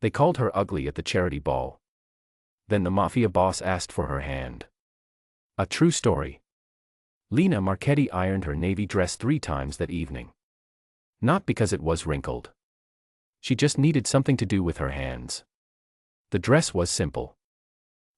They called her ugly at the charity ball. Then the Mafia boss asked for her hand. A true story. Lena Marchetti ironed her navy dress 3 times that evening. Not because it was wrinkled. She just needed something to do with her hands. The dress was simple.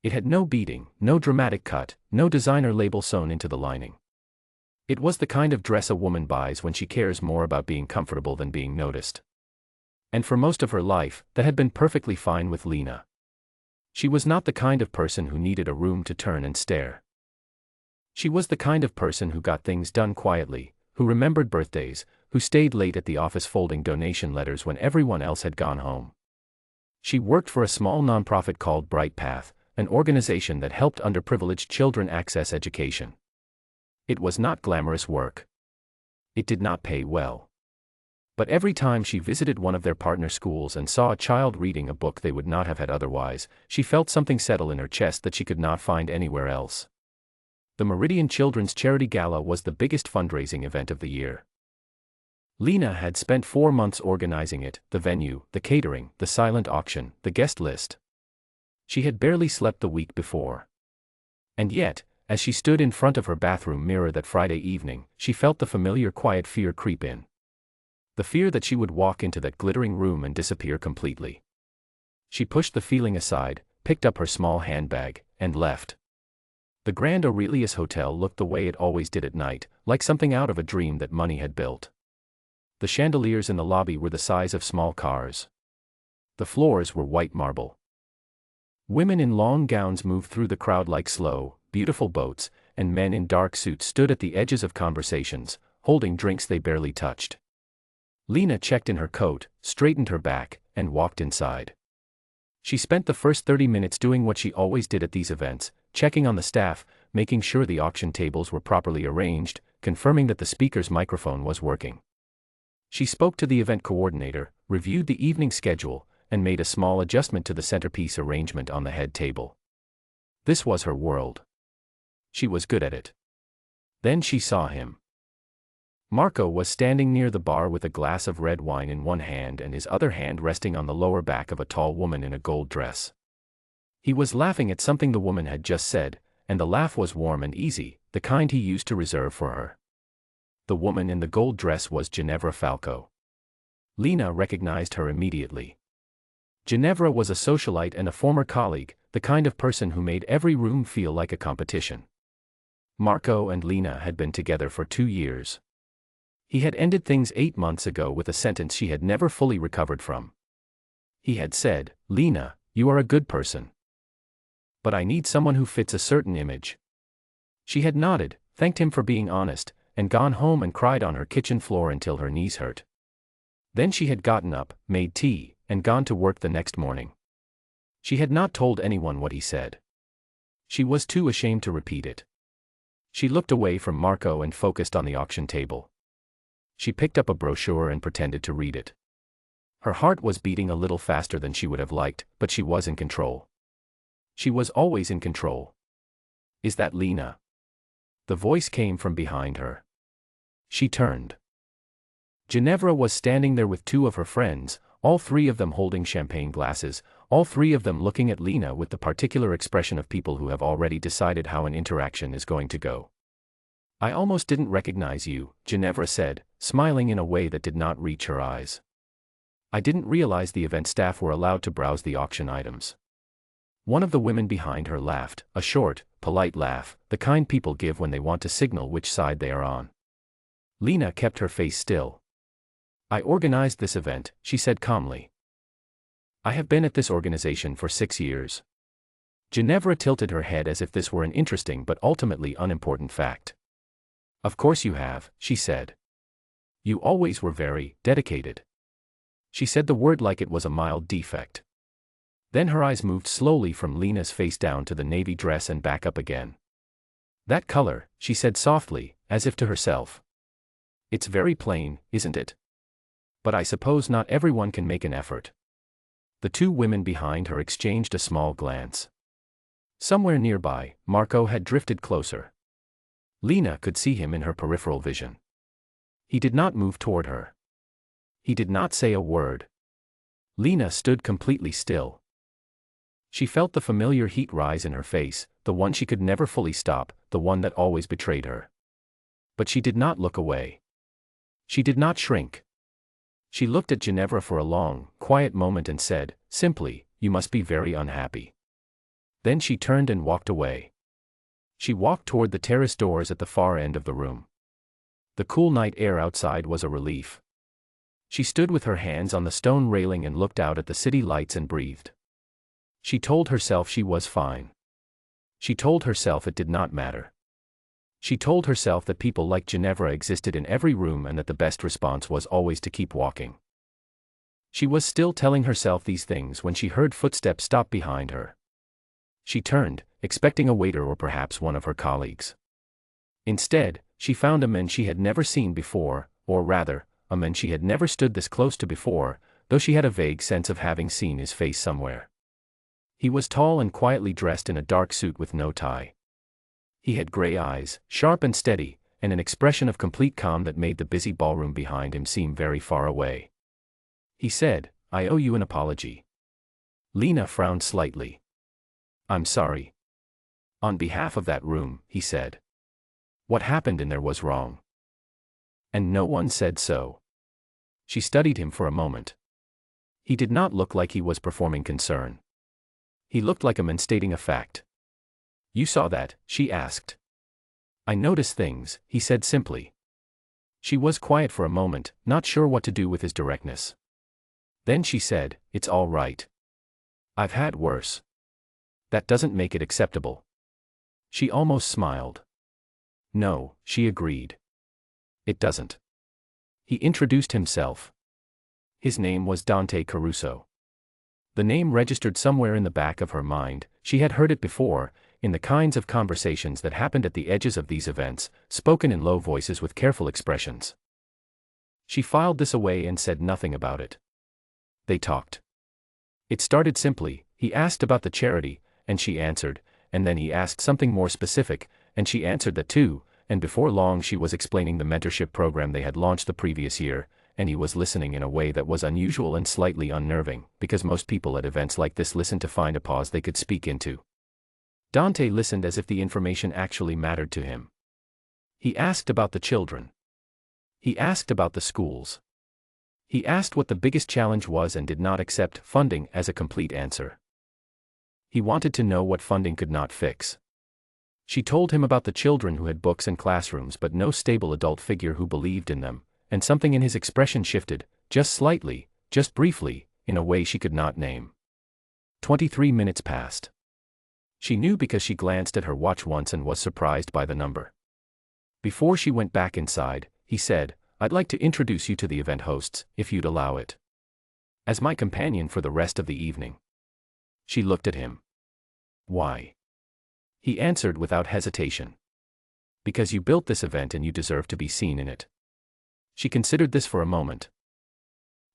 It had no beading, no dramatic cut, no designer label sewn into the lining. It was the kind of dress a woman buys when she cares more about being comfortable than being noticed. And for most of her life, that had been perfectly fine with Lena. She was not the kind of person who needed a room to turn and stare. She was the kind of person who got things done quietly, who remembered birthdays, who stayed late at the office folding donation letters when everyone else had gone home. She worked for a small nonprofit called Bright Path, an organization that helped underprivileged children access education. It was not glamorous work. It did not pay well. But every time she visited one of their partner schools and saw a child reading a book they would not have had otherwise, she felt something settle in her chest that she could not find anywhere else. The Meridian Children's Charity Gala was the biggest fundraising event of the year. Lena had spent 4 months organizing it, the venue, the catering, the silent auction, the guest list. She had barely slept the week before. And yet, as she stood in front of her bathroom mirror that Friday evening, she felt the familiar quiet fear creep in. The fear that she would walk into that glittering room and disappear completely. She pushed the feeling aside, picked up her small handbag, and left. The Grand Aurelius Hotel looked the way it always did at night, like something out of a dream that money had built. The chandeliers in the lobby were the size of small cars. The floors were white marble. Women in long gowns moved through the crowd like slow, beautiful boats, and men in dark suits stood at the edges of conversations, holding drinks they barely touched. Lena checked in her coat, straightened her back, and walked inside. She spent the first 30 minutes doing what she always did at these events, checking on the staff, making sure the auction tables were properly arranged, confirming that the speaker's microphone was working. She spoke to the event coordinator, reviewed the evening schedule, and made a small adjustment to the centerpiece arrangement on the head table. This was her world. She was good at it. Then she saw him. Marco was standing near the bar with a glass of red wine in one hand and his other hand resting on the lower back of a tall woman in a gold dress. He was laughing at something the woman had just said, and the laugh was warm and easy, the kind he used to reserve for her. The woman in the gold dress was Ginevra Falco. Lena recognized her immediately. Ginevra was a socialite and a former colleague, the kind of person who made every room feel like a competition. Marco and Lena had been together for 2 years. He had ended things 8 months ago with a sentence she had never fully recovered from. He had said, "Lena, you are a good person. But I need someone who fits a certain image." She had nodded, thanked him for being honest, and gone home and cried on her kitchen floor until her knees hurt. Then she had gotten up, made tea, and gone to work the next morning. She had not told anyone what he said. She was too ashamed to repeat it. She looked away from Marco and focused on the auction table. She picked up a brochure and pretended to read it. Her heart was beating a little faster than she would have liked, but she was in control. She was always in control. "Is that Lena?" The voice came from behind her. She turned. Ginevra was standing there with 2 of her friends, all 3 of them holding champagne glasses, all 3 of them looking at Lena with the particular expression of people who have already decided how an interaction is going to go. "I almost didn't recognize you," Ginevra said, smiling in a way that did not reach her eyes. "I didn't realize the event staff were allowed to browse the auction items." One of the women behind her laughed, a short, polite laugh, the kind people give when they want to signal which side they are on. Lena kept her face still. "I organized this event," she said calmly. "I have been at this organization for 6 years." Ginevra tilted her head as if this were an interesting but ultimately unimportant fact. "Of course you have," she said. "You always were very dedicated." She said the word like it was a mild defect. Then her eyes moved slowly from Lena's face down to the navy dress and back up again. "That color," she said softly, as if to herself. "It's very plain, isn't it? But I suppose not everyone can make an effort." The 2 women behind her exchanged a small glance. Somewhere nearby, Marco had drifted closer. Lena could see him in her peripheral vision. He did not move toward her. He did not say a word. Lena stood completely still. She felt the familiar heat rise in her face, the one she could never fully stop, the one that always betrayed her. But she did not look away. She did not shrink. She looked at Ginevra for a long, quiet moment and said, simply, "You must be very unhappy." Then she turned and walked away. She walked toward the terrace doors at the far end of the room. The cool night air outside was a relief. She stood with her hands on the stone railing and looked out at the city lights and breathed. She told herself she was fine. She told herself it did not matter. She told herself that people like Ginevra existed in every room and that the best response was always to keep walking. She was still telling herself these things when she heard footsteps stop behind her. She turned, expecting a waiter or perhaps one of her colleagues. Instead, she found a man she had never seen before, or rather, a man she had never stood this close to before, though she had a vague sense of having seen his face somewhere. He was tall and quietly dressed in a dark suit with no tie. He had gray eyes, sharp and steady, and an expression of complete calm that made the busy ballroom behind him seem very far away. He said, "I owe you an apology." Lena frowned slightly. "I'm sorry." "On behalf of that room," he said. "What happened in there was wrong. And no one said so." She studied him for a moment. He did not look like he was performing concern. He looked like a man stating a fact. "You saw that?" she asked. "I notice things," he said simply. She was quiet for a moment, not sure what to do with his directness. Then she said, "It's all right. I've had worse." "That doesn't make it acceptable." She almost smiled. "No," she agreed. "It doesn't." He introduced himself. His name was Dante Caruso. The name registered somewhere in the back of her mind. She had heard it before, in the kinds of conversations that happened at the edges of these events, spoken in low voices with careful expressions. She filed this away and said nothing about it. They talked. It started simply. He asked about the charity, and she answered, and then he asked something more specific, and she answered that too, and before long she was explaining the mentorship program they had launched the previous year, and he was listening in a way that was unusual and slightly unnerving, because most people at events like this listen to find a pause they could speak into. Dante listened as if the information actually mattered to him. He asked about the children. He asked about the schools. He asked what the biggest challenge was and did not accept funding as a complete answer. He wanted to know what funding could not fix. She told him about the children who had books and classrooms but no stable adult figure who believed in them, and something in his expression shifted, just slightly, just briefly, in a way she could not name. 23 minutes passed. She knew because she glanced at her watch once and was surprised by the number. Before she went back inside, he said, "I'd like to introduce you to the event hosts, if you'd allow it. As my companion for the rest of the evening." She looked at him. "Why?" He answered without hesitation. "Because you built this event and you deserve to be seen in it." She considered this for a moment.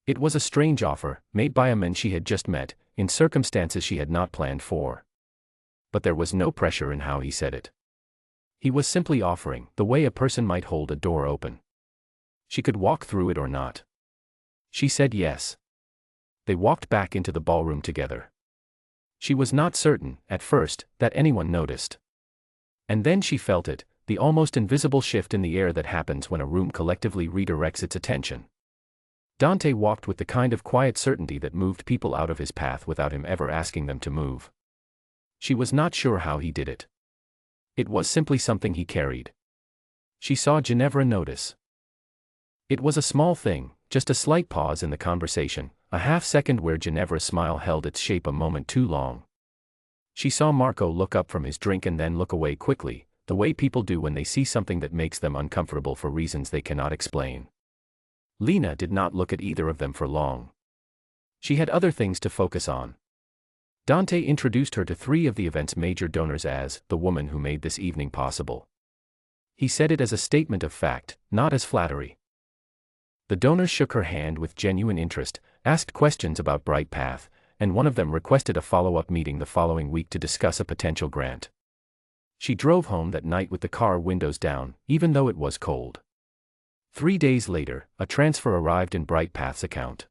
It was a strange offer, made by a man she had just met, in circumstances she had not planned for. But there was no pressure in how he said it. He was simply offering, the way a person might hold a door open. She could walk through it or not. She said yes. They walked back into the ballroom together. She was not certain, at first, that anyone noticed. And then she felt it, the almost invisible shift in the air that happens when a room collectively redirects its attention. Dante walked with the kind of quiet certainty that moved people out of his path without him ever asking them to move. She was not sure how he did it. It was simply something he carried. She saw Ginevra notice. It was a small thing, just a slight pause in the conversation, a half-second where Ginevra's smile held its shape a moment too long. She saw Marco look up from his drink and then look away quickly, the way people do when they see something that makes them uncomfortable for reasons they cannot explain. Lena did not look at either of them for long. She had other things to focus on. Dante introduced her to 3 of the event's major donors as the woman who made this evening possible. He said it as a statement of fact, not as flattery. The donors shook her hand with genuine interest, asked questions about Bright Path, and one of them requested a follow-up meeting the following week to discuss a potential grant. She drove home that night with the car windows down, even though it was cold. 3 days later, a transfer arrived in Bright Path's account.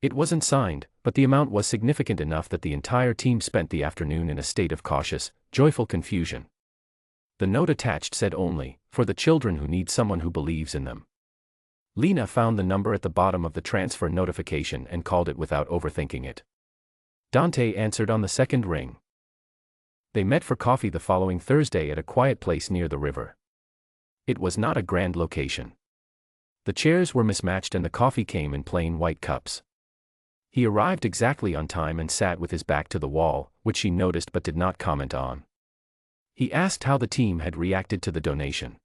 It wasn't signed, but the amount was significant enough that the entire team spent the afternoon in a state of cautious, joyful confusion. The note attached said only, "For the children who need someone who believes in them." Lena found the number at the bottom of the transfer notification and called it without overthinking it. Dante answered on the second ring. They met for coffee the following Thursday at a quiet place near the river. It was not a grand location. The chairs were mismatched and the coffee came in plain white cups. He arrived exactly on time and sat with his back to the wall, which she noticed but did not comment on. He asked how the team had reacted to the donation.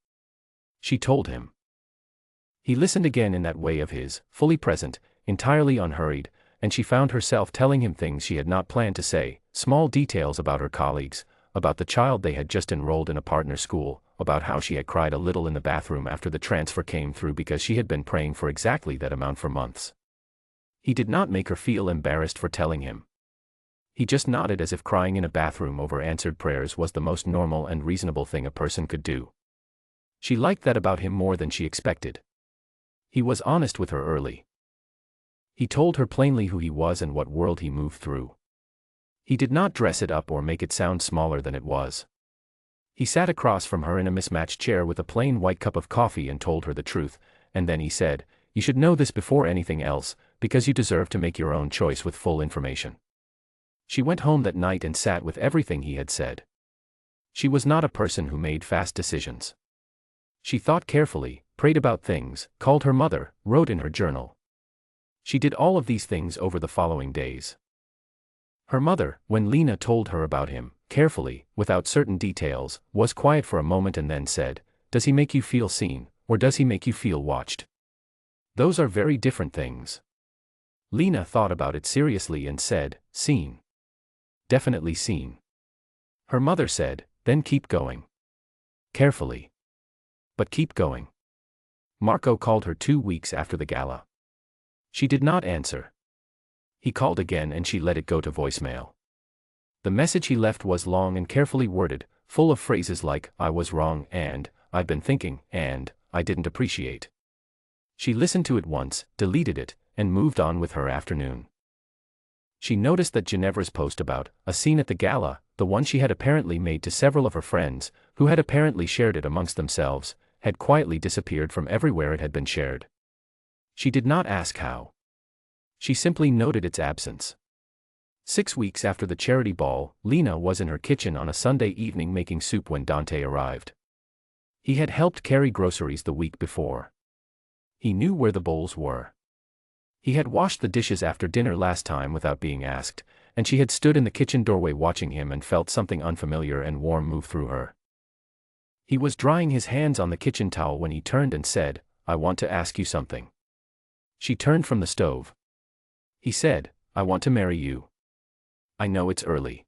She told him. He listened again in that way of his, fully present, entirely unhurried, and she found herself telling him things she had not planned to say, small details about her colleagues, about the child they had just enrolled in a partner school, about how she had cried a little in the bathroom after the transfer came through because she had been praying for exactly that amount for months. He did not make her feel embarrassed for telling him. He just nodded as if crying in a bathroom over answered prayers was the most normal and reasonable thing a person could do. She liked that about him more than she expected. He was honest with her early. He told her plainly who he was and what world he moved through. He did not dress it up or make it sound smaller than it was. He sat across from her in a mismatched chair with a plain white cup of coffee and told her the truth, and then he said, "You should know this before anything else, because you deserve to make your own choice with full information." She went home that night and sat with everything he had said. She was not a person who made fast decisions. She thought carefully, prayed about things, called her mother, wrote in her journal. She did all of these things over the following days. Her mother, when Lena told her about him, carefully, without certain details, was quiet for a moment and then said, "Does he make you feel seen, or does he make you feel watched? Those are very different things." Lena thought about it seriously and said, "Seen. Definitely seen." Her mother said, "Then keep going. Carefully. But keep going." Marco called her 2 weeks after the gala. She did not answer. He called again and she let it go to voicemail. The message he left was long and carefully worded, full of phrases like, "I was wrong," and, "I've been thinking," and, "I didn't appreciate." She listened to it once, deleted it, and moved on with her afternoon. She noticed that Ginevra's post about a scene at the gala, the one she had apparently made to several of her friends, who had apparently shared it amongst themselves, had quietly disappeared from everywhere it had been shared. She did not ask how. She simply noted its absence. 6 weeks after the charity ball, Lena was in her kitchen on a Sunday evening making soup when Dante arrived. He had helped carry groceries the week before. He knew where the bowls were. He had washed the dishes after dinner last time without being asked, and she had stood in the kitchen doorway watching him and felt something unfamiliar and warm move through her. He was drying his hands on the kitchen towel when he turned and said, "I want to ask you something." She turned from the stove. He said, "I want to marry you. I know it's early.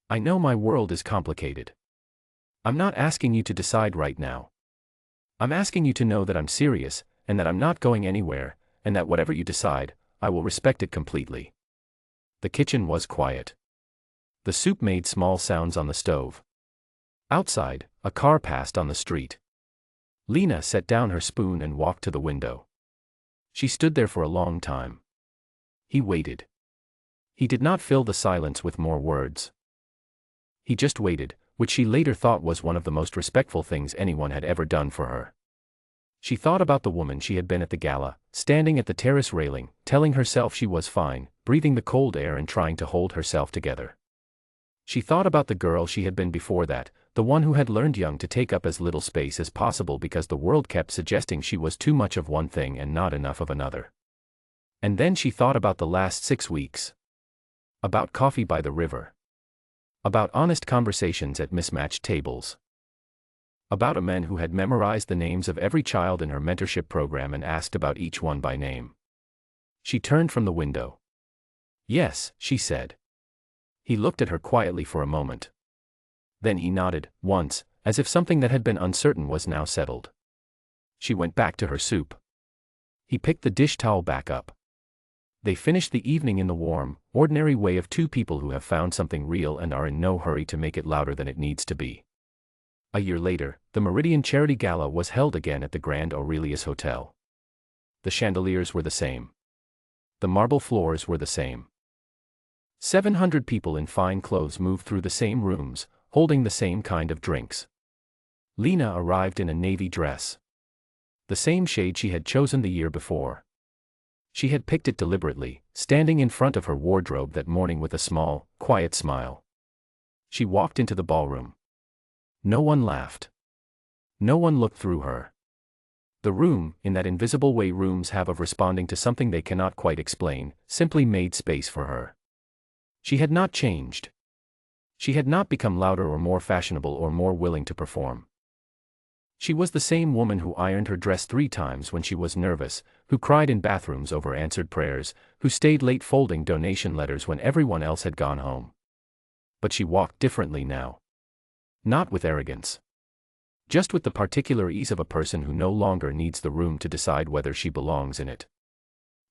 I know my world is complicated. I'm not asking you to decide right now. I'm asking you to know that I'm serious, and that I'm not going anywhere, and that whatever you decide, I will respect it completely." The kitchen was quiet. The soup made small sounds on the stove. Outside, a car passed on the street. Lena set down her spoon and walked to the window. She stood there for a long time. He waited. He did not fill the silence with more words. He just waited, which she later thought was one of the most respectful things anyone had ever done for her. She thought about the woman she had been at the gala, standing at the terrace railing, telling herself she was fine, breathing the cold air and trying to hold herself together. She thought about the girl she had been before that, the one who had learned young to take up as little space as possible because the world kept suggesting she was too much of one thing and not enough of another. And then she thought about the last 6 weeks. About coffee by the river. About honest conversations at mismatched tables. About a man who had memorized the names of every child in her mentorship program and asked about each one by name. She turned from the window. "Yes," she said. He looked at her quietly for a moment. Then he nodded, once, as if something that had been uncertain was now settled. She went back to her soup. He picked the dish towel back up. They finished the evening in the warm, ordinary way of two people who have found something real and are in no hurry to make it louder than it needs to be. A year later, the Meridian Charity Gala was held again at the Grand Aurelius Hotel. The chandeliers were the same. The marble floors were the same. 700 people in fine clothes moved through the same rooms, holding the same kind of drinks. Lena arrived in a navy dress. The same shade she had chosen the year before. She had picked it deliberately, standing in front of her wardrobe that morning with a small, quiet smile. She walked into the ballroom. No one laughed. No one looked through her. The room, in that invisible way rooms have of responding to something they cannot quite explain, simply made space for her. She had not changed. She had not become louder or more fashionable or more willing to perform. She was the same woman who ironed her dress 3 times when she was nervous, who cried in bathrooms over answered prayers, who stayed late folding donation letters when everyone else had gone home. But she walked differently now. Not with arrogance. Just with the particular ease of a person who no longer needs the room to decide whether she belongs in it.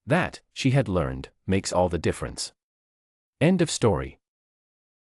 That, she had learned, makes all the difference. End of story.